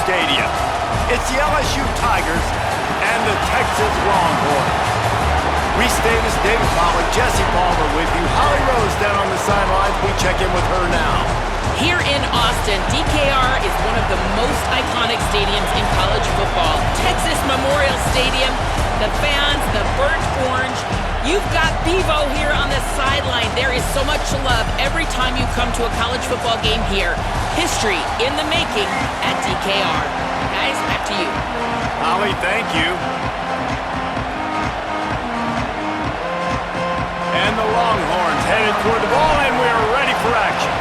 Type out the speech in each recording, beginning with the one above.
Stadium. It's the LSU Tigers and the Texas Longhorns. Reese Davis, David Pollack, Jesse Palmer with you. Holly Rose down on the sidelines. We check in with her now. Here in Austin, DKR is one of the most iconic stadiums in college football. Texas Memorial Stadium, the fans, the burnt orange. You've got Bevo here on the sideline. There is so much love every time you come to a college football game here. History in the making at DKR. Guys, back to you. Holly, thank you. And the Longhorns headed toward the ball, and we're ready for action.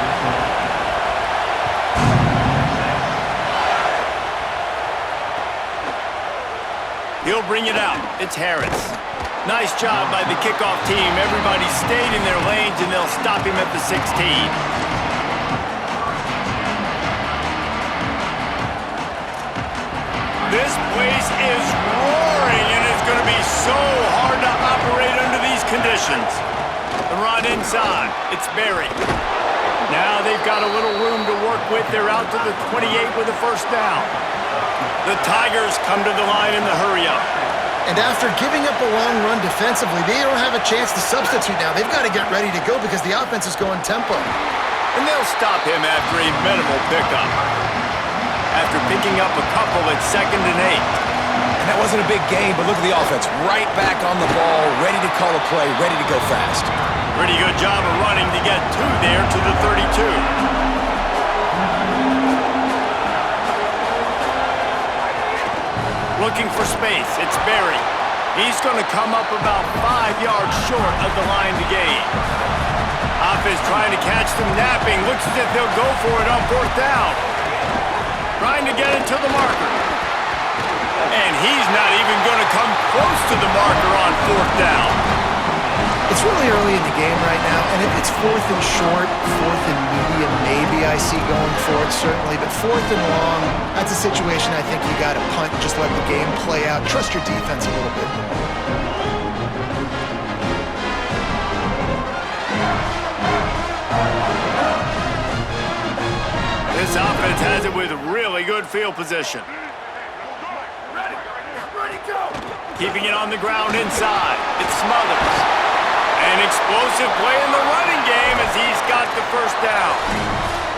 He'll bring it out. It's Harris. Nice job by the kickoff team. Everybody stayed in their lanes, and they'll stop him at the 16. This place is roaring, and it's going to be so hard to operate under these conditions. The run inside. It's Berry. Now they've got a little room to work with. They're out to the 28 with a first down. The Tigers come to the line in the hurry-up. And after giving up a long run defensively, they don't have a chance to substitute now. They've got to get ready to go because the offense is going tempo. And they'll stop him after a minimal pickup. After picking up a couple at 2nd and 8. And that wasn't a big gain, but look at the offense. Right back on the ball, ready to call a play, ready to go fast. Pretty good job of running to get 2 there to the 32. Looking for space. It's Berry. He's going to come up about 5 yards short of the line to gain. Offense trying to catch them napping. Looks as if they'll go for it on 4th down. Trying to get it to the marker. And he's not even going to come close to the marker on 4th down. It's really early in the game right now, and if it's 4th and short, 4th and medium, maybe I see going for it, certainly. But 4th and long, that's a situation I think you got to punt and just let the game play out. Trust your defense a little bit more. This offense has it with really good field position. Ready, go! Keeping it on the ground inside. It's Smothers. An explosive play in the running game as he's got the first down.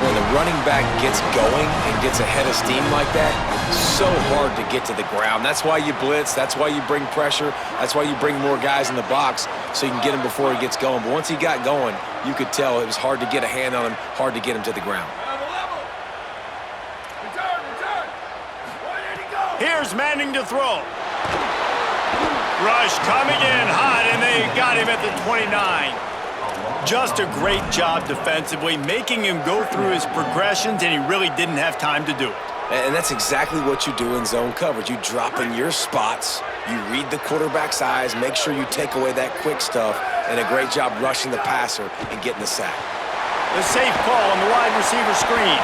When the running back gets going and gets ahead of steam like that, so hard to get to the ground. That's why you blitz. That's why you bring pressure. That's why you bring more guys in the box so you can get him before he gets going. But once he got going, you could tell it was hard to get a hand on him, hard to get him to the ground. Return! Where did he go? Here's Manning to throw. Rush coming in hot, and they got him at the 29. Just a great job defensively, making him go through his progressions, and he really didn't have time to do it. And that's exactly what you do in zone coverage. You drop in your spots, you read the quarterback's eyes, make sure you take away that quick stuff, and a great job rushing the passer and getting the sack. The safe call on the wide receiver screen.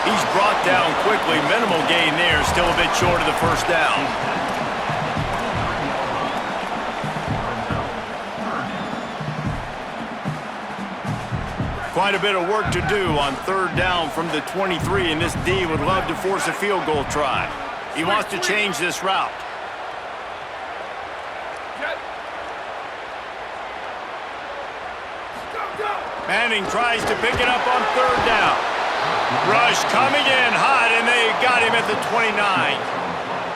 He's brought down quickly. Minimal gain there, still a bit short of the first down. Quite a bit of work to do on 3rd down from the 23, and this D would love to force a field goal try. He wants to change this route. Manning tries to pick it up on 3rd down. Rush coming in hot, and they got him at the 29.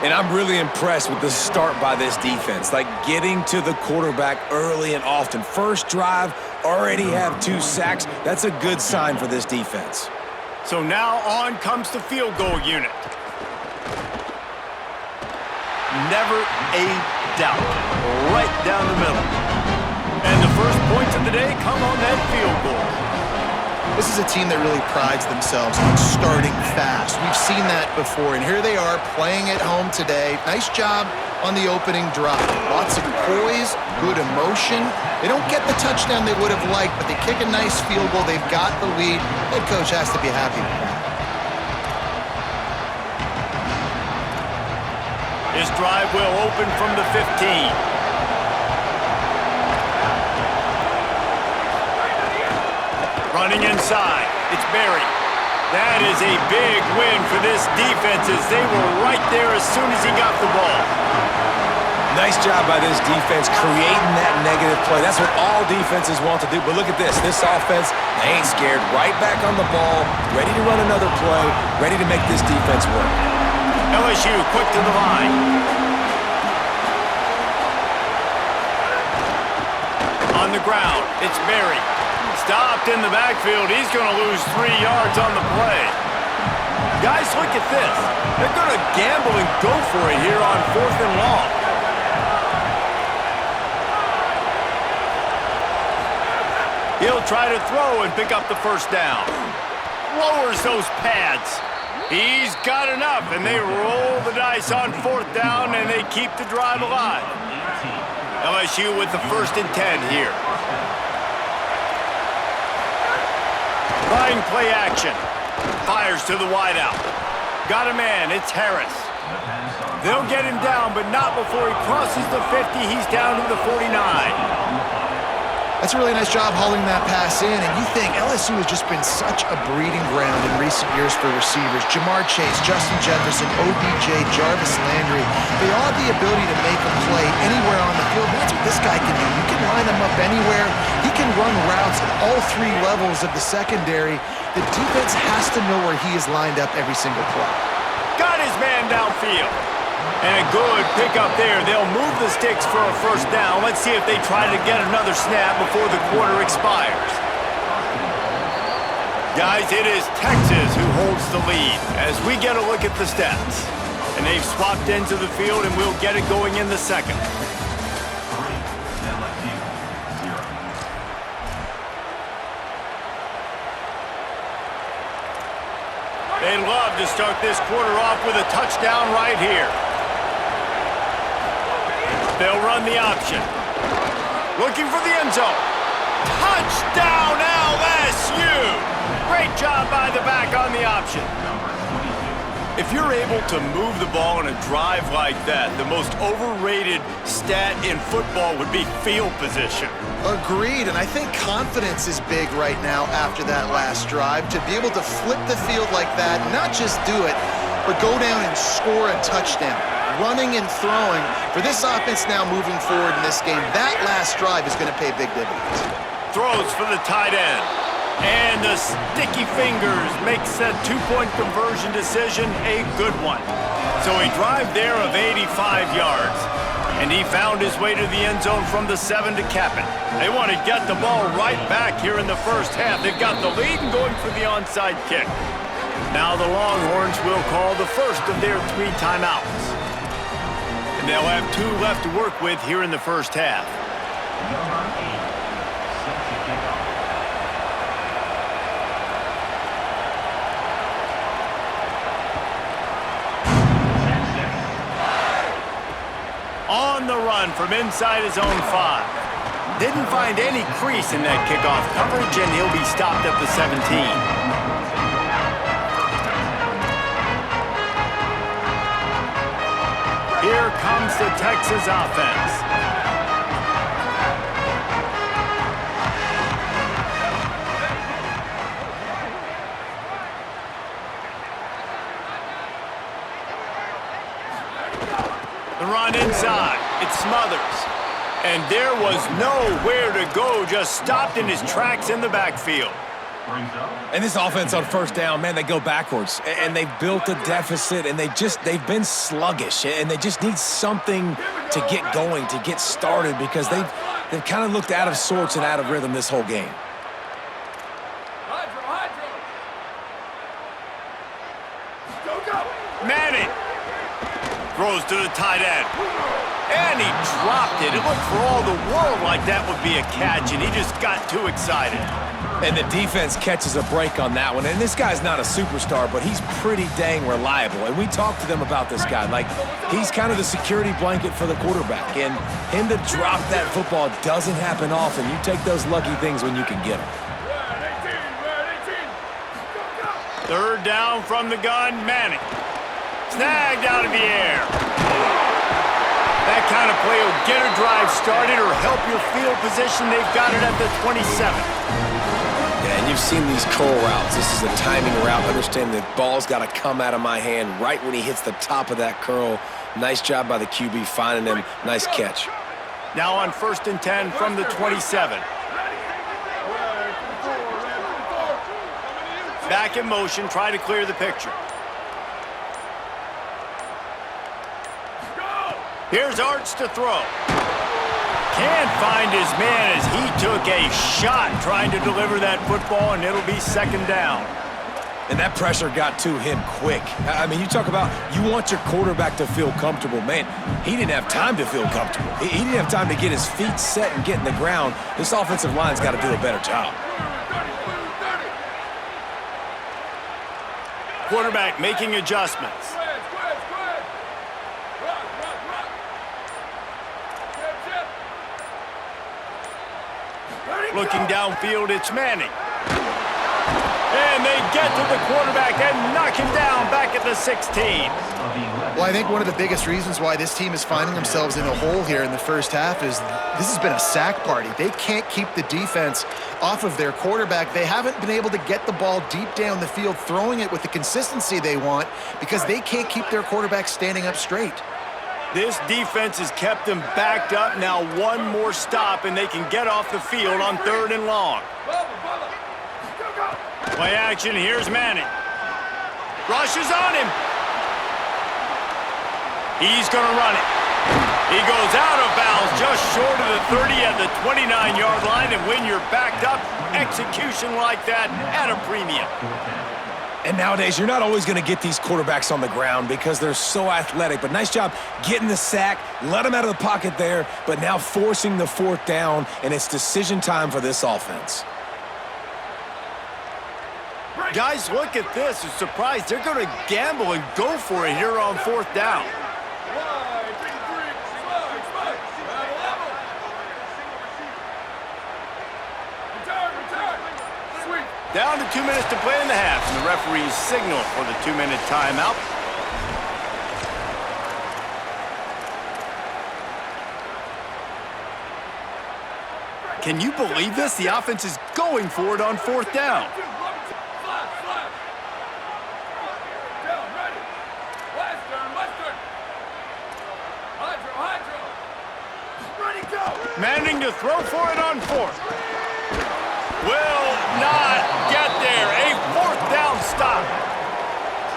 And I'm really impressed with the start by this defense, like getting to the quarterback early and often. First drive, already have 2 sacks. That's a good sign for this defense. So now on comes the field goal unit. Never a doubt. Right down the middle. And the first points of the day come on that field goal. This is a team that really prides themselves on starting fast. We've seen that before, and here they are playing at home today. Nice job on the opening drive. Lots of poise, good emotion. They don't get the touchdown they would have liked, but they kick a nice field goal. They've got the lead. Head coach has to be happy with that. His drive will open from the 15. Running inside, it's Berry. That is a big win for this defense as they were right there as soon as he got the ball. Nice job by this defense creating that negative play. That's what all defenses want to do. But look at this. This offense, they ain't scared. Right back on the ball, ready to run another play, ready to make this defense work. LSU quick to the line. On the ground, it's Berry. Stopped in the backfield. He's going to lose 3 yards on the play. Guys, look at this. They're going to gamble and go for it here on 4th and long. He'll try to throw and pick up the first down. Lowers those pads. He's got enough, and they roll the dice on 4th down, and they keep the drive alive. LSU with the 1st and 10 here. Line play action. Fires to the wideout. Got a man. It's Harris. They'll get him down, but not before he crosses the 50. He's down to the 49. That's a really nice job hauling that pass in, and you think LSU has just been such a breeding ground in recent years for receivers. Jamar Chase, Justin Jefferson, OBJ, Jarvis Landry, they all have the ability to make a play anywhere on the field. That's what this guy can do. You can line him up anywhere. He can run routes at all 3 levels of the secondary. The defense has to know where he is lined up every single play. Got his man downfield. And a good pickup there. They'll move the sticks for a 1st down. Let's see if they try to get another snap before the quarter expires. Guys, it is Texas who holds the lead as we get a look at the stats. And they've swapped into the field, and we'll get it going in the 2nd. They'd love to start this quarter off with a touchdown right here. They'll run the option. Looking for the end zone. Touchdown, LSU! Great job by the back on the option. If you're able to move the ball in a drive like that, the most overrated stat in football would be field position. Agreed, and I think confidence is big right now after that last drive. To be able to flip the field like that, not just do it, but go down and score a touchdown. Running and throwing. For this offense now moving forward in this game, that last drive is going to pay big dividends. Throws for the tight end. And the sticky fingers makes that 2-point conversion decision a good one. So a drive there of 85 yards. And he found his way to the end zone from the 7 to cap it. They want to get the ball right back here in the 1st half. They've got the lead and going for the onside kick. Now the Longhorns will call the first of their 3 timeouts. And they'll have 2 left to work with here in the 1st half. On the run from inside his own 5. Didn't find any crease in that kickoff coverage, and he'll be stopped at the 17. Here comes the Texas offense. The run inside. It smothers. And there was nowhere to go, just stopped in his tracks in the backfield. And this offense on 1st down, man, they go backwards. And they've built a deficit, and they've been sluggish. And they just need something to get going, to get started, because they've kind of looked out of sorts and out of rhythm this whole game. Manning throws to the tight end. And he dropped it. It looked for all the world like that would be a catch, and he just got too excited. And the defense catches a break on that one. And this guy's not a superstar, but he's pretty dang reliable. And we talked to them about this guy. Like, he's kind of the security blanket for the quarterback. And him to drop that football doesn't happen often. You take those lucky things when you can get them. 3rd down from the gun, Manning. Snagged out of the air. That kind of play will get a drive started or help your field position. They've got it at the 27. Yeah, and you've seen these curl routes. This is a timing route. Understand the ball's got to come out of my hand right when he hits the top of that curl. Nice job by the QB finding him. Nice catch. Now on 1st and 10 from the 27. Back in motion, try to clear the picture. Here's Arch to throw. Can't find his man as he took a shot trying to deliver that football, and it'll be 2nd down. And that pressure got to him quick. I mean, you talk about you want your quarterback to feel comfortable. Man, he didn't have time to feel comfortable. He didn't have time to get his feet set and get in the ground. This offensive line's got to do a better job. Quarterback making adjustments. Looking downfield, it's Manning. And they get to the quarterback and knock him down back at the 16. Well, I think one of the biggest reasons why this team is finding themselves in a hole here in the first half is this has been a sack party. They can't keep the defense off of their quarterback. They haven't been able to get the ball deep down the field, throwing it with the consistency they want because they can't keep their quarterback standing up straight. This defense has kept them backed up. Now one more stop, and they can get off the field on 3rd and long. Play action, here's Manning. Rushes on him. He's going to run it. He goes out of bounds just short of the 30 at the 29-yard line, and when you're backed up, execution like that at a premium. And nowadays, you're not always going to get these quarterbacks on the ground because they're so athletic. But nice job getting the sack, let them out of the pocket there, but now forcing the 4th down, and it's decision time for this offense. Guys, look at this. I'm surprised they're going to gamble and go for it here on 4th down. Down to 2 minutes to play in the half, and the referees signal for the 2-minute timeout. Can you believe this? The offense is going for it on 4th down. Manning to throw for it on 4th. Will not get there. A 4th down stop.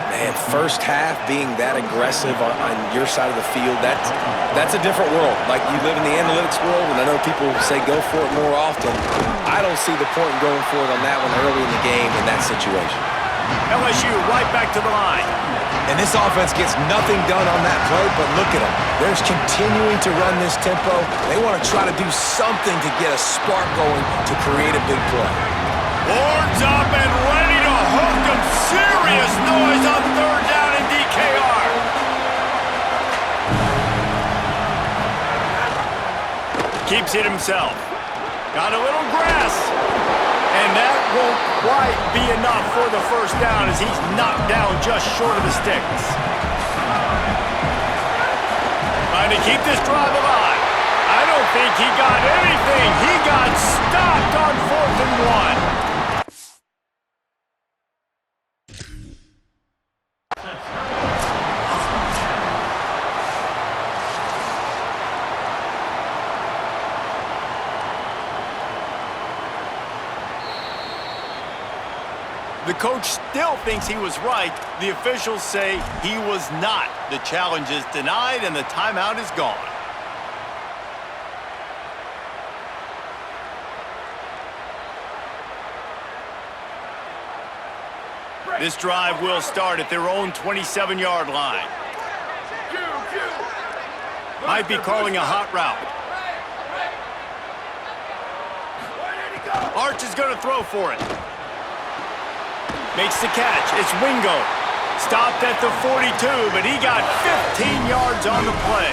Man, first half being that aggressive on your side of the field, that's a different world. Like, you live in the analytics world, and I know people say go for it more often. I don't see the point in going for it on that one early in the game in that situation. LSU right back to the line. And this offense gets nothing done on that play, but look at them. They're continuing to run this tempo. They want to try to do something to get a spark going to create a big play. Boards up and ready to hook them. Serious noise on 3rd down in DKR. Keeps it himself. Got a little grass. And that won't quite be enough for the 1st down as he's knocked down just short of the sticks. Trying to keep this drive alive. I don't think he got anything. He got stopped on 4th and 1. The coach still thinks he was right. The officials say he was not. The challenge is denied, and the timeout is gone. This drive will start at their own 27-yard line. Might be calling a hot route. Arch is going to throw for it. Makes the catch. It's Wingo. Stopped at the 42, but he got 15 yards on the play.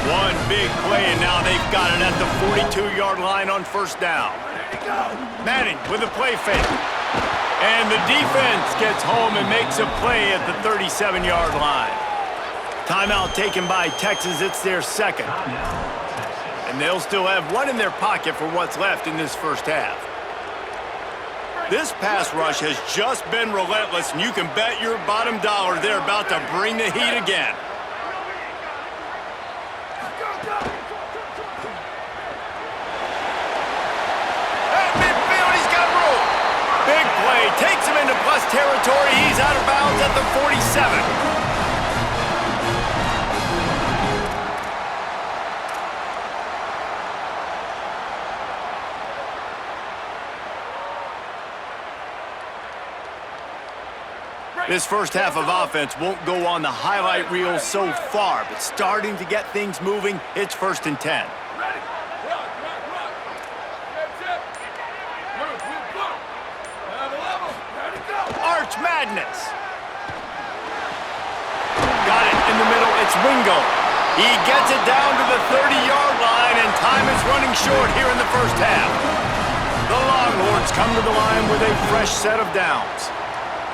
One big play, and now they've got it at the 42-yard line on 1st down. Manning with a play fake. And the defense gets home and makes a play at the 37-yard line. Timeout taken by Texas. It's their 2nd. And they'll still have one in their pocket for what's left in this 1st half. This pass rush has just been relentless, and you can bet your bottom dollar they're about to bring the heat again. At midfield, he's got room. Big play, takes him into plus territory. He's out of bounds at the 47. This first half of offense won't go on the highlight reel so far, but starting to get things moving, it's 1st and 10. Ready? Run. That's it. Move. Level. Ready, go. Arch madness. Got it in the middle. It's Wingo. He gets it down to the 30-yard line, and time is running short here in the first half. The Longhorns come to the line with a fresh set of downs.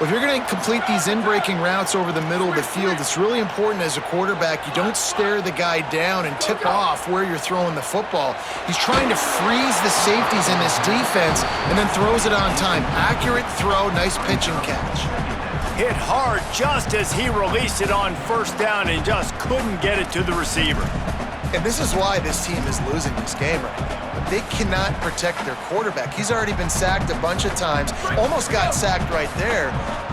Well, if you're going to complete these in-breaking routes over the middle of the field, it's really important as a quarterback you don't stare the guy down and tip off where you're throwing the football. He's trying to freeze the safeties in this defense and then throws it on time. Accurate throw, nice pitch and catch. Hit hard just as he released it on 1st down and just couldn't get it to the receiver. And this is why this team is losing this game right now. They cannot protect their quarterback. He's already been sacked a bunch of times, almost got sacked right there.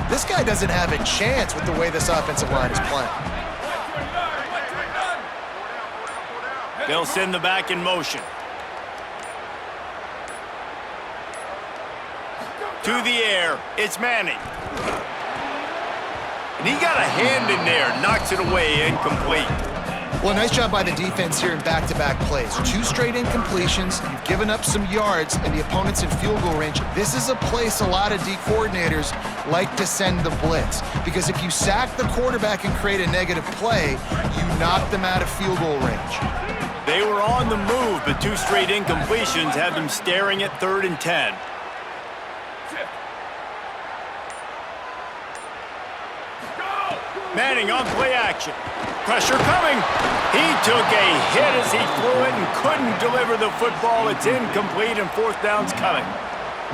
This guy doesn't have a chance with the way this offensive line is playing. They'll send the back in motion. To the air, it's Manning. And he got a hand in there, knocks it away, incomplete. Well, nice job by the defense here in back-to-back plays. 2 straight incompletions, you've given up some yards, and the opponent's in field goal range. This is a place a lot of D coordinators like to send the blitz, because if you sack the quarterback and create a negative play, you knock them out of field goal range. They were on the move, but 2 straight incompletions had them staring at 3rd and 10. Manning on play action. Pressure coming. He took a hit as he threw it and couldn't deliver the football. It's incomplete and 4th down's coming.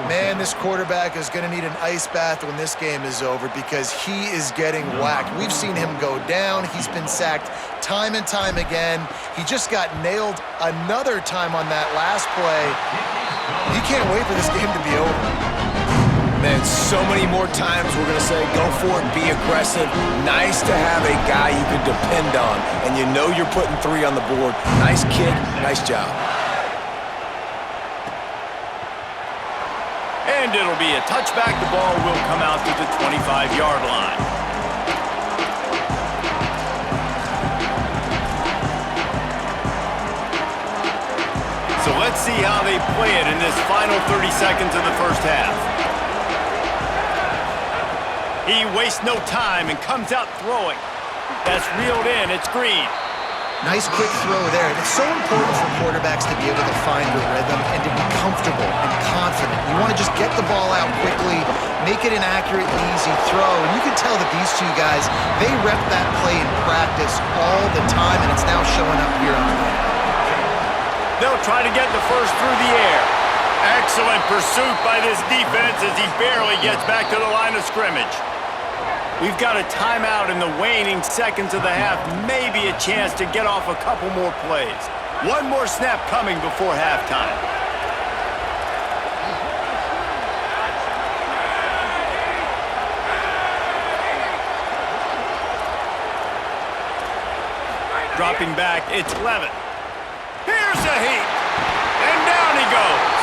Man, this quarterback is going to need an ice bath when this game is over because he is getting whacked. We've seen him go down. He's been sacked time and time again. He just got nailed another time on that last play. You can't wait for this game to be over. Man, so many more times we're going to say, go for it, be aggressive. Nice to have a guy you can depend on, and you know you're putting 3 on the board. Nice kick, nice job. And it'll be a touchback. The ball will come out to the 25-yard line. So let's see how they play it in this final 30 seconds of the first half. He wastes no time and comes out throwing. That's reeled in. It's Green. Nice quick throw there. And it's so important for quarterbacks to be able to find a rhythm and to be comfortable and confident. You want to just get the ball out quickly, make it an accurate, easy throw. And you can tell that these 2 guys, they rep that play in practice all the time, and it's now showing up here on the field. They'll try to get the first through the air. Excellent pursuit by this defense as he barely gets back to the line of scrimmage. We've got a timeout in the waning seconds of the half, maybe a chance to get off a couple more plays. 1 more snap coming before halftime. Dropping back, it's Levin. Here's a heat, and down he goes.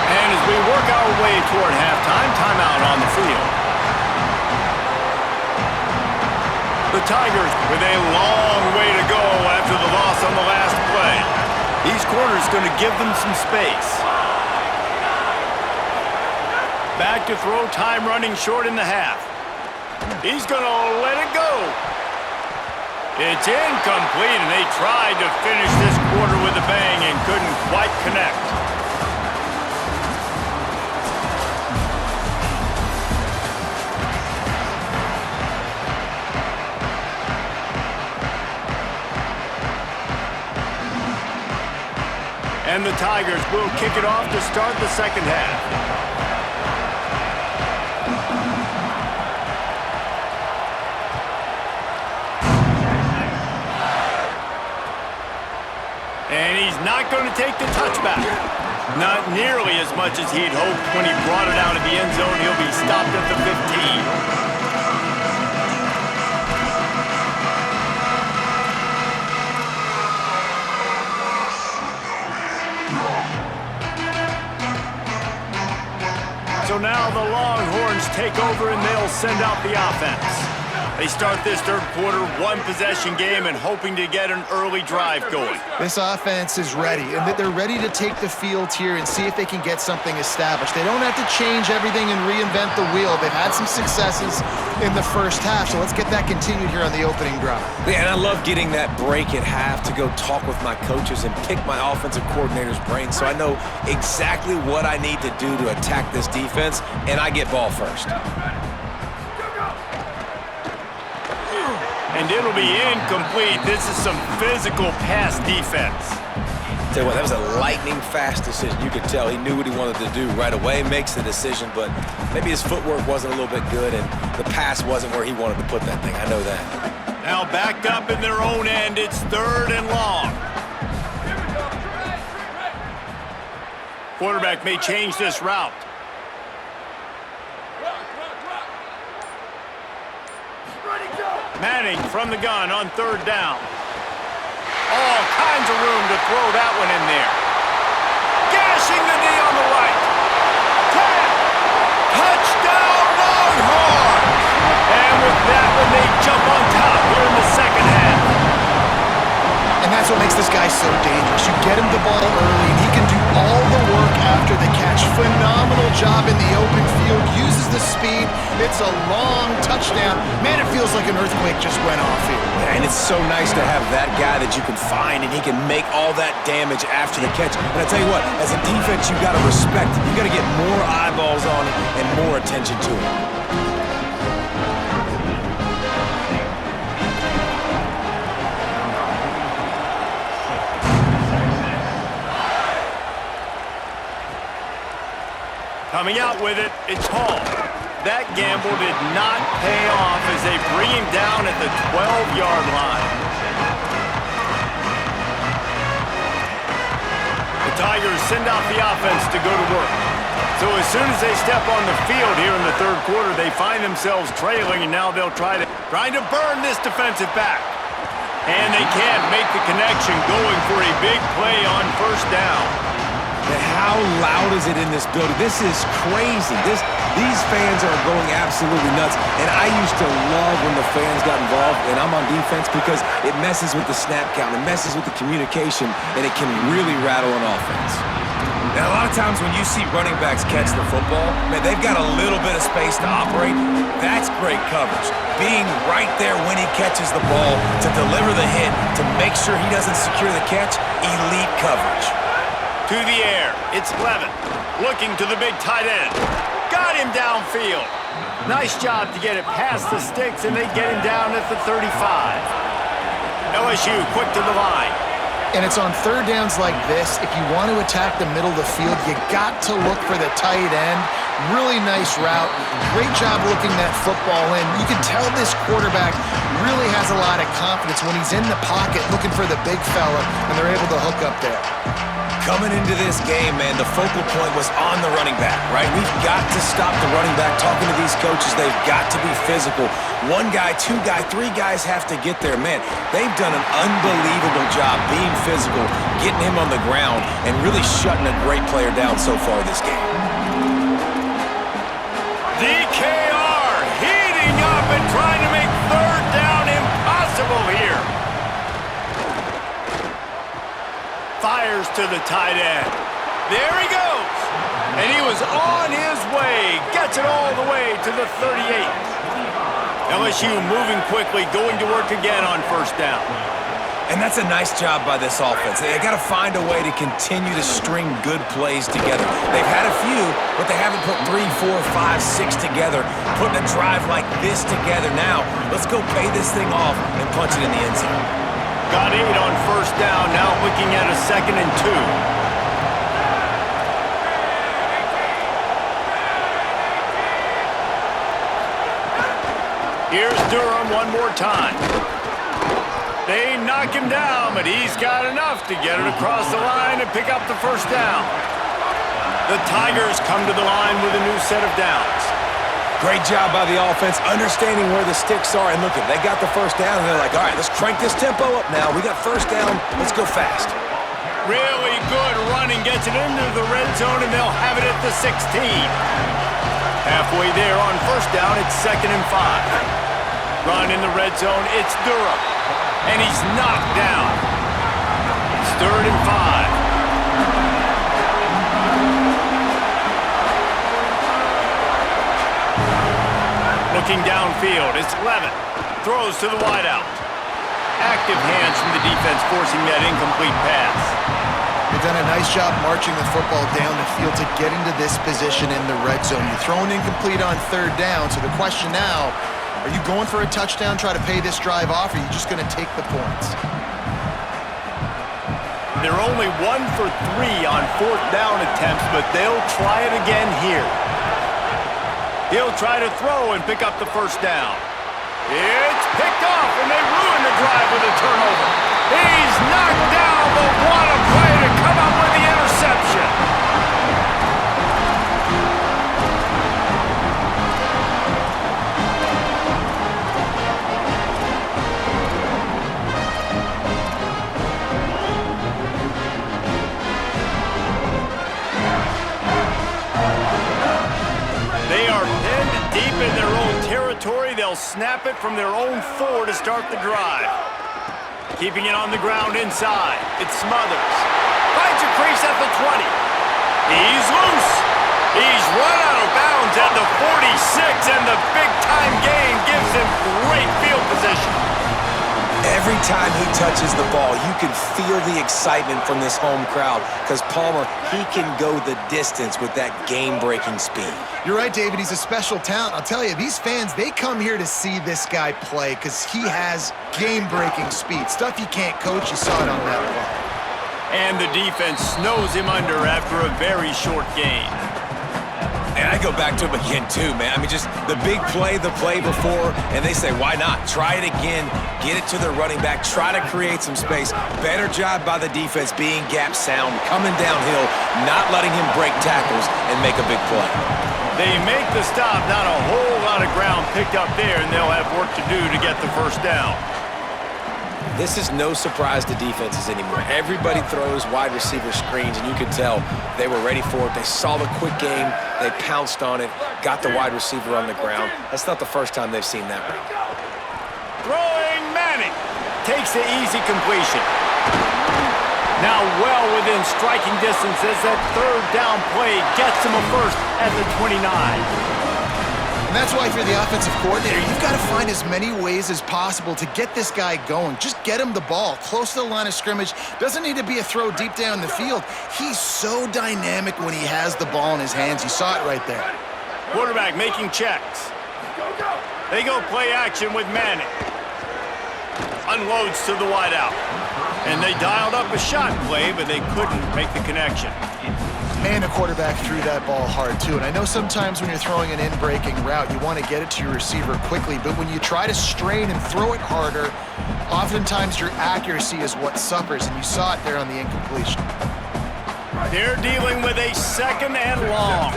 And as we work our way toward halftime, timeout on the field. The Tigers with a long way to go after the loss on the last play. These corners going to give them some space. Back to throw, time running short in the half. He's going to let it go. It's incomplete, and they tried to finish this quarter with a bang and couldn't quite connect. And the Tigers will kick it off to start the second half. And he's not going to take the touchback. Not nearly as much as he'd hoped when he brought it out of the end zone. He'll be stopped at the 15. So now the Longhorns take over and they'll send out the offense. They start this third quarter, one-possession game, and hoping to get an early drive going. This offense is ready, and they're ready to take the field here and see if they can get something established. They don't have to change everything and reinvent the wheel. They've had some successes in the first half, so let's get that continued here on the opening drive. Yeah, and I love getting that break at half to go talk with my coaches and pick my offensive coordinator's brain so I know exactly what I need to do to attack this defense, and I get ball first. And it'll be incomplete. This is some physical pass defense. Tell you what, that was a lightning-fast decision. You could tell he knew what he wanted to do right away, makes the decision, but maybe his footwork wasn't a little bit good and the pass wasn't where he wanted to put that thing. I know that. Now backed up in their own end. It's 3rd and long. Quarterback may change this route. Manning from the gun on 3rd down. All kinds of room to throw that one in there. Gashing the knee on the right. 10. Touchdown Longhorns! And with that one, they jump on top here in the second half. And that's what makes this guy so dangerous. You get him the ball early, and he can do all the work after the catch. Phenomenal job in the open field. Uses the speed. It's a long touchdown. Man, it feels like an earthquake just went off here. Yeah, and it's so nice to have that guy that you can find, and he can make all that damage after the catch. And I tell you what, as a defense, you got to respect it. You got to get more eyeballs on it and more attention to it. Coming out with it, it's Hall. That gamble did not pay off as they bring him down at the 12-yard line. The Tigers send out the offense to go to work. So as soon as they step on the field here in the third quarter, they find themselves trailing, and now they'll try to burn this defensive back. And they can't make the connection, going for a big play on 1st down. And how loud is it in this building? This is crazy. These fans are going absolutely nuts. And I used to love when the fans got involved, and I'm on defense, because it messes with the snap count, it messes with the communication, and it can really rattle an offense. Now, a lot of times when you see running backs catch the football, man, they've got a little bit of space to operate. That's great coverage. Being right there when he catches the ball to deliver the hit, to make sure he doesn't secure the catch, elite coverage. To the air, it's Levin, looking to the big tight end. Got him downfield. Nice job to get it past the sticks, and they get him down at the 35. LSU quick to the line. And it's on 3rd downs like this. If you want to attack the middle of the field, you got to look for the tight end. Really nice route. Great job looking that football in. You can tell this quarterback really has a lot of confidence when he's in the pocket looking for the big fella, and they're able to hook up there. Coming into this game, man, the focal point was on the running back, right? We've got to stop the running back. Talking to these coaches, they've got to be physical. 1 guy, 2 guy, 3 guys have to get there. Man, they've done an unbelievable job being physical, getting him on the ground, and really shutting a great player down so far this game. DKR heating up and trying to make 3rd down impossible here. Fires to the tight end. There he goes. And he was on his way. Gets it all the way to the 38. LSU moving quickly, going to work again on 1st down. And that's a nice job by this offense. They got to find a way to continue to string good plays together. They've had a few, but they haven't put 3, 4, 5, 6 together. Putting a drive like this together now. Let's go pay this thing off and punch it in the end zone. Got 8 on 1st down, now looking at a 2nd and 2. Here's Durham one more time. They knock knock him down, but he's got enough to get it across the line and pick up the first down. The Tigers come to the line with a new set of downs. Great job by the offense, understanding where the sticks are. And look, they got the first down, and they're like, all right, let's crank this tempo up now. We got first down. Let's go fast. Really good running, gets it into the red zone, and they'll have it at the 16. Halfway there on first down, it's 2nd and 5. Run in the red zone, it's Durham. And he's knocked down. It's 3rd and 5. Looking downfield, it's Levin. Throws to the wideout. Active hands from the defense forcing that incomplete pass. They've done a nice job marching the football down the field to get into this position in the red zone. You're throwing incomplete on 3rd down, so the question now, are you going for a touchdown, try to pay this drive off, or are you just going to take the points? They're only 1 for 3 on 4th down attempts, but they'll try it again here. He'll try to throw and pick up the first down. It's picked off, and they ruin the drive with a turnover. He's knocked down, but what a play to come up with the interception. They are pinned deep in their own territory. They'll snap it from their own 4 to start the drive. Keeping it on the ground inside. It's Smothers. Finds a crease at the 20. He's loose. He's run out of bounds at the 46, and the big-time gain gives him great field position. Every time he touches the ball, you can feel the excitement from this home crowd because Palmer, he can go the distance with that game-breaking speed. You're right, David. He's a special talent. I'll tell you, these fans, they come here to see this guy play because he has game-breaking speed. Stuff you can't coach. You saw it on that play. And the defense snows him under after a very short gain. And I go back to him again, too, man. I mean, just the big play, the play before, and they say, why not? Try it again, get it to their running back, try to create some space. Better job by the defense being gap sound, coming downhill, not letting him break tackles and make a big play. They make the stop, not a whole lot of ground picked up there, and they'll have work to do to get the first down. This is no surprise to defenses anymore. Everybody throws wide receiver screens, and you can tell they were ready for it. They saw the quick game. They pounced on it, got the wide receiver on the ground. That's not the first time they've seen that route. Throwing Manning. Takes the easy completion. Now well within striking distance as that 3rd down play gets him a first at the 29. And that's why if you're the offensive coordinator, you've got to find as many ways as possible to get this guy going. Just get him the ball close to the line of scrimmage. Doesn't need to be a throw deep down the field. He's so dynamic when he has the ball in his hands. You saw it right there. Quarterback making checks. They go play action with Manning. Unloads to the wideout. And they dialed up a shot play, but they couldn't make the connection. Man, the quarterback threw that ball hard, too. And I know sometimes when you're throwing an in-breaking route, you want to get it to your receiver quickly. But when you try to strain and throw it harder, oftentimes your accuracy is what suffers. And you saw it there on the incompletion. They're dealing with a 2nd and long.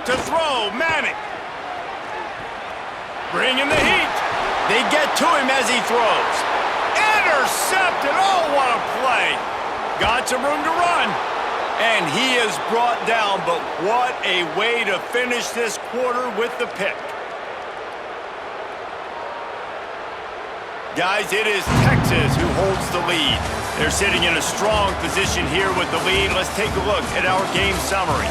To throw, Manning. Bringing the heat. They get to him as he throws. Intercepted. Oh, what a play. Got some room to run. And he is brought down, but what a way to finish this quarter with the pick. Guys, it is Texas who holds the lead. They're sitting in a strong position here with the lead. Let's take a look at our game summary.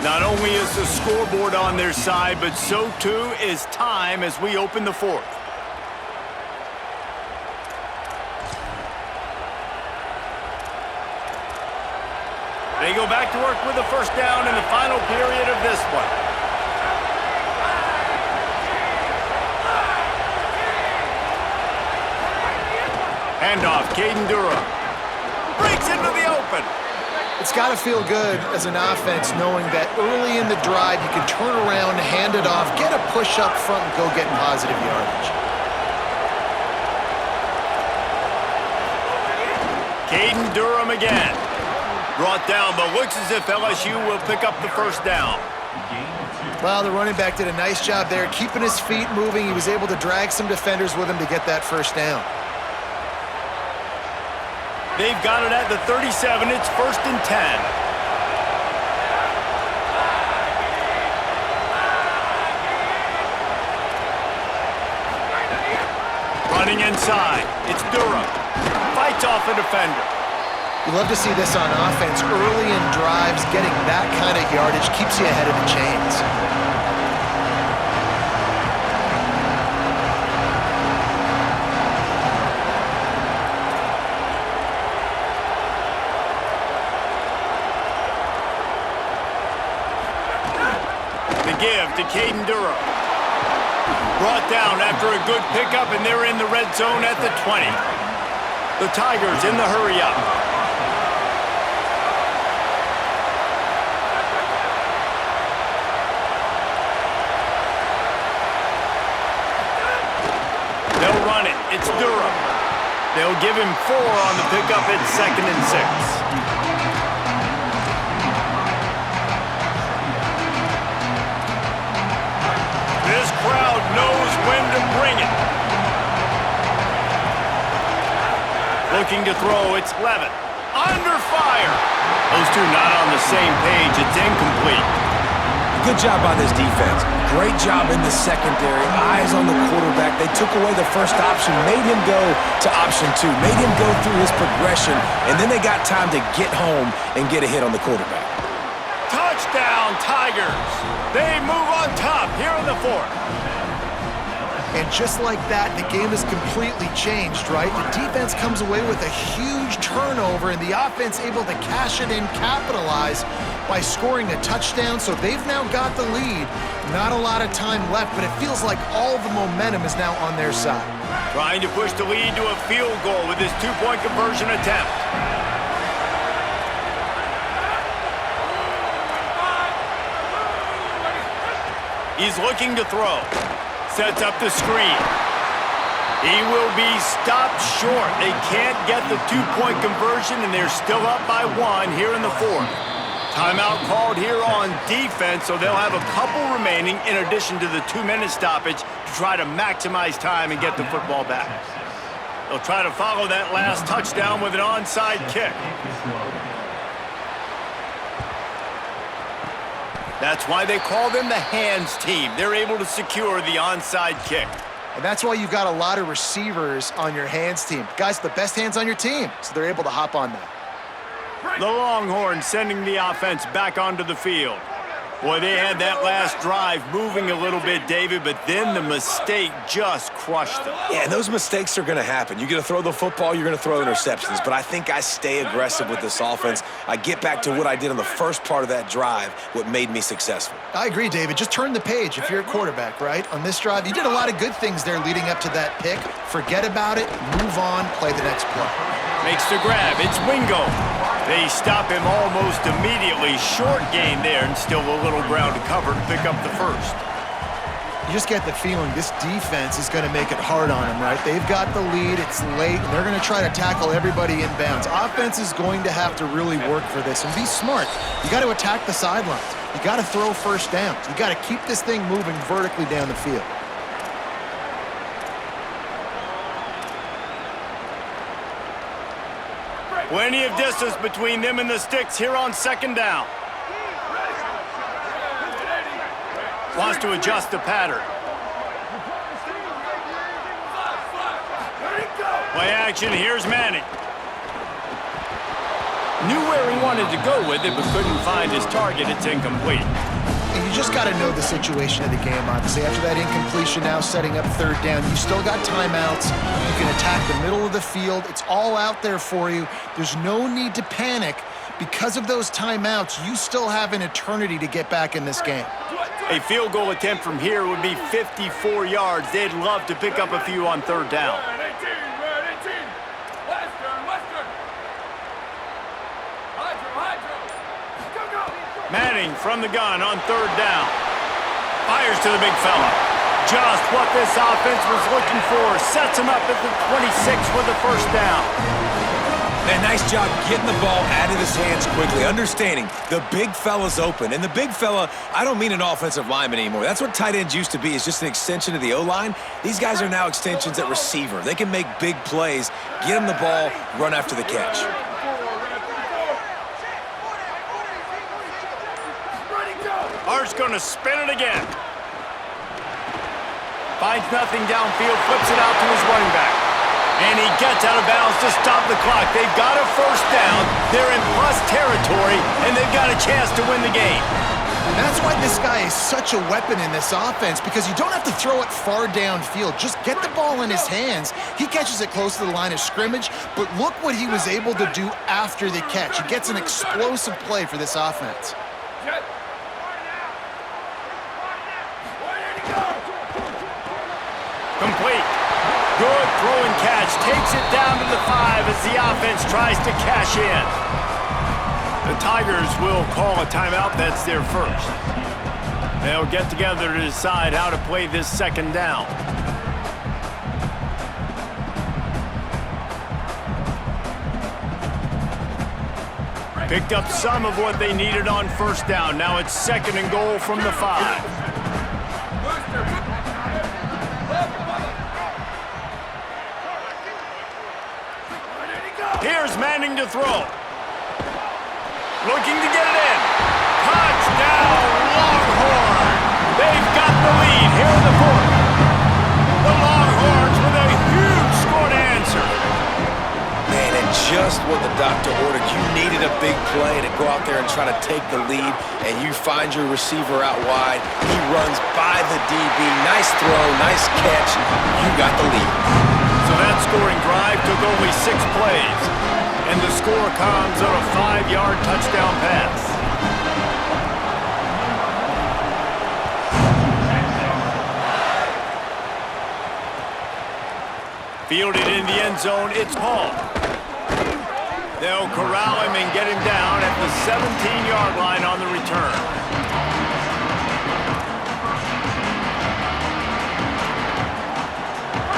Not only is the scoreboard on their side, but so too is time as we open the 4th. They go back to work with the first down in the final period of this one. Handoff, Caden Durham. breaks into the open. It's got to feel good as an offense knowing that early in the drive you can turn around, hand it off, get a push up front, and go get positive yardage. Caden Durham again. Brought down, but looks as if LSU will pick up the first down. Well, the running back did a nice job there, keeping his feet moving. He was able to drag some defenders with him to get that first down. They've got it at the 37. It's 1st and 10. Running inside. It's Durham. Fights off a defender. You love to see this on offense. Early in drives, getting that kind of yardage keeps you ahead of the chains. The give to Caden Durham. Brought down after a good pickup, and they're in the red zone at the 20. The Tigers in the hurry-up. They'll run it. It's Durham. They'll give him 4 on the pickup at 2nd and 6. This crowd knows when to bring it. Looking to throw, it's Levin. Under fire. Those two not on the same page. It's incomplete. Good job by this defense. Great job in the secondary. Eyes on the quarterback. They took away the first option, made him go to option 2, made him go through his progression, and then they got time to get home and get a hit on the quarterback. Touchdown, Tigers. They move on top here in the 4th. And just like that, the game has completely changed, right? The defense comes away with a huge turnover, and the offense able to cash it in, capitalize by scoring a touchdown. So they've now got the lead. Not a lot of time left, but it feels like all the momentum is now on their side. Trying to push the lead to a field goal with his 2-point conversion attempt. He's looking to throw. Sets up the screen. He will be stopped short. They can't get the 2-point conversion, and they're still up by 1 here in the 4th. Timeout called here on defense, so they'll have a couple remaining in addition to the 2-minute stoppage to try to maximize time and get the football back. They'll try to follow that last touchdown with an onside kick. That's why they call them the hands team. They're able to secure the onside kick. And that's why you've got a lot of receivers on your hands team. Guys, the best hands on your team, so they're able to hop on that. The Longhorns sending the offense back onto the field. Boy, they had that last drive moving a little bit, David, but then the mistake just crushed them. Yeah, those mistakes are going to happen. You're going to throw the football, you're going to throw interceptions, but I think I stay aggressive with this offense. I get back to what I did on the first part of that drive, what made me successful. I agree, David. Just turn the page if you're a quarterback, right? On this drive, you did a lot of good things there leading up to that pick. Forget about it, move on, play the next play. Makes the grab. It's Wingo. They stop him almost immediately. Short gain there and still a little ground to cover to pick up the first. You just get the feeling this defense is going to make it hard on them, right? They've got the lead. It's late, and they're going to try to tackle everybody inbounds. Offense is going to have to really work for this and be smart. You got to attack the sidelines. You got to throw first downs. You got to keep this thing moving vertically down the field. Plenty of distance between them and the sticks here on 2nd down. Wants to adjust the pattern. Play action, here's Manning. Knew where he wanted to go with it, but couldn't find his target. It's incomplete. And you just got to know the situation of the game, obviously. After that incompletion, now setting up 3rd down, you still got timeouts. You can attack the middle of the field. It's all out there for you. There's no need to panic. Because of those timeouts, you still have an eternity to get back in this game. A field goal attempt from here would be 54 yards. They'd love to pick up a few on 3rd down. Manning from the gun on third down. Fires to the big fella. Just what this offense was looking for. Sets him up at the 26 with the first down. Man, nice job getting the ball out of his hands quickly, understanding the big fella's open. And the big fella, I don't mean an offensive lineman anymore. That's what tight ends used to be, is just an extension of the O-line. These guys are now extensions at receiver. They can make big plays, get him the ball, run after the catch. Art's going to spin it again. Finds nothing downfield, flips it out to his running back. And he gets out of bounds to stop the clock. They've got a first down. They're in plus territory, and they've got a chance to win the game. And that's why this guy is such a weapon in this offense, because you don't have to throw it far downfield. Just get the ball in his hands. He catches it close to the line of scrimmage, but look what he was able to do after the catch. He gets an explosive play for this offense. Complete. Good throw and catch. Takes it down to the 5 as the offense tries to cash in. The Tigers will call a timeout. That's their first. They'll get together to decide how to play this second down. Picked up some of what they needed on first down. Now it's second and goal from the 5. Here's Manning to throw. Looking to get it in. Touchdown, Longhorn. They've got the lead here in the fourth. The Longhorns with a huge score to answer. Man, and just what the doctor ordered. You needed a big play to go out there and try to take the lead, and you find your receiver out wide. He runs by the DB. Nice throw, nice catch. You got the lead. So that scoring drive took only 6 plays, and the score comes on a 5-yard touchdown pass. Fielded in the end zone, it's Paul. They'll corral him and get him down at the 17-yard line on the return.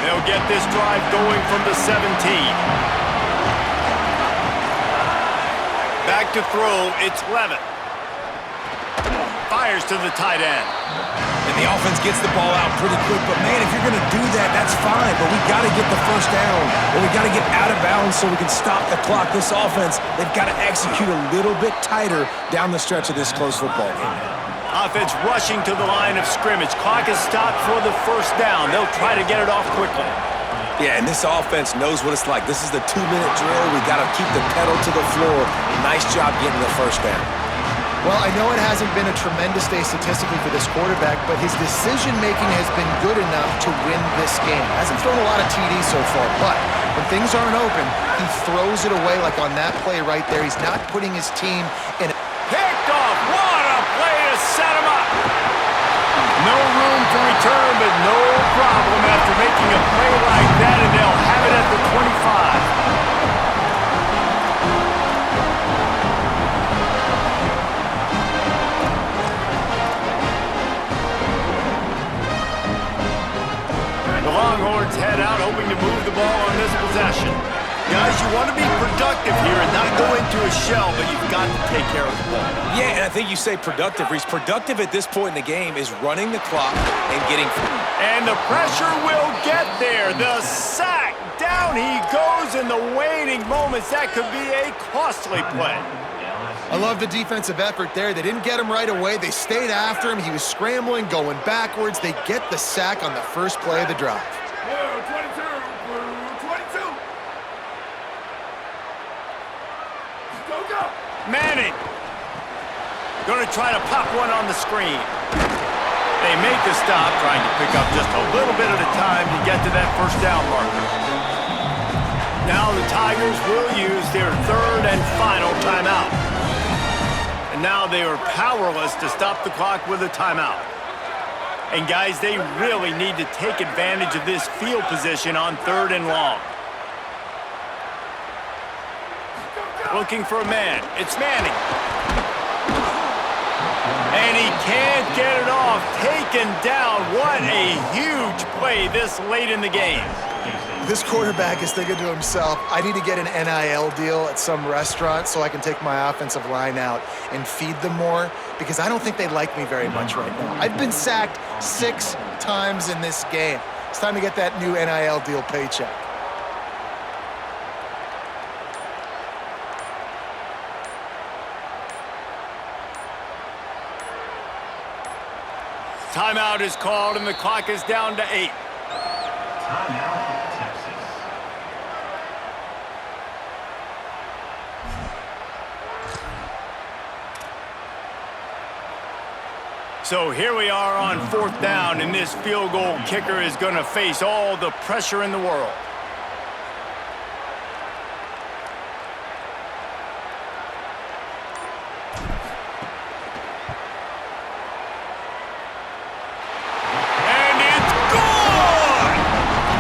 They'll get this drive going from the 17. Back to throw, it's Levitt. Fires to the tight end. And the offense gets the ball out pretty quick, but man, if you're going to do that, that's fine, but we got to get the first down, or we got to get out of bounds so we can stop the clock. This offense, they've got to execute a little bit tighter down the stretch of this close football game. Offense rushing to the line of scrimmage. Clock is stopped for the first down. They'll try to get it off quickly. Yeah, and this offense knows what it's like. This is the 2-minute drill. We got to keep the pedal to the floor. Nice job getting the first down. Well, I know it hasn't been a tremendous day statistically for this quarterback, but his decision-making has been good enough to win this game. Hasn't thrown a lot of TDs so far, but when things aren't open, he throws it away like on that play right there. He's not putting his team in a... Picked off. What a play to set him up. No room to return, but no problem after making a play like that, and they'll have it at the 25. The Longhorns head out, hoping to move the ball on this possession. Guys, you want to be productive here and not go into a shell, but you've got to take care of the ball. Yeah, and I think you say productive, Reese. Productive at this point in the game is running the clock and getting... And the pressure will get there. The sack. Down he goes in the waning moments. That could be a costly play. I love the defensive effort there. They didn't get him right away. They stayed after him. He was scrambling, going backwards. They get the sack on the first play of the drive. Blue 22, blue 22. Go, go. Manning. Going to try to pop one on the screen. They make the stop, trying to pick up just a little bit at a time to get to that first down marker. Now the Tigers will use their third and final timeout. And now they are powerless to stop the clock with a timeout. And guys, they really need to take advantage of this field position on third and long. Looking for a man. It's Manning. Can't get it off. Taken down. What a huge play this late in the game. This quarterback is thinking to himself, I need to get an NIL deal at some restaurant so I can take my offensive line out and feed them more, because I don't think they like me very much right now. I've been sacked 6 times in this game. It's time to get that new NIL deal paycheck. Timeout is called, and the clock is down to 8. Timeout, Texas. So here we are on 4th down, and this field goal kicker is going to face all the pressure in the world. And it's gone!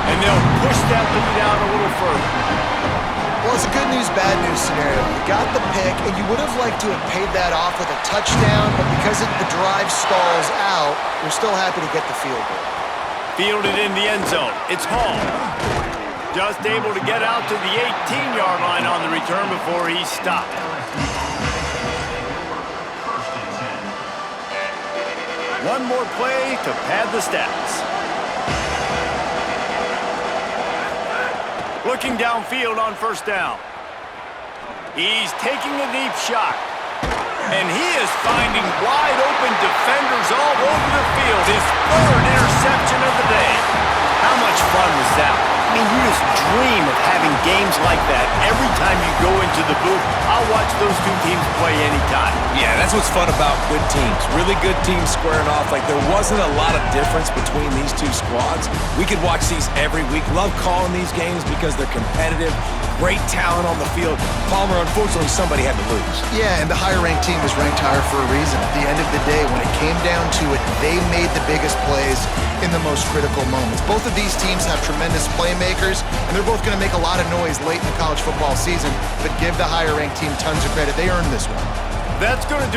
And they'll push that lead out a little further. Well, it's a good news, bad news scenario. You got the pick, and you would have liked to have paid that off with a touchdown, but because the drive stalls out, you're still happy to get the field goal. Fielded in the end zone. It's Hall. Just able to get out to the 18-yard line on the return before he's stopped. One more play to pad the stats. Looking downfield on 1st down. He's taking a deep shot. And he is finding wide open defenders all over the field. His 3rd interception of the day. How much fun was that? I mean, you just dream of having games like that every time you go into the booth. I'll watch those two teams play anytime. Yeah, that's what's fun about good teams. Really good teams squaring off. Like, there wasn't a lot of difference between these two squads. We could watch these every week. Love calling these games because they're competitive. Great talent on the field. Palmer, unfortunately, somebody had to lose. Yeah, and the higher-ranked team is ranked higher for a reason. At the end of the day, when it came down to it, they made the biggest plays in the most critical moments. Both of these teams have tremendous playmakers, and they're both going to make a lot of noise late in the college football season, but give the higher-ranked team tons of credit. They earned this one. That's going to do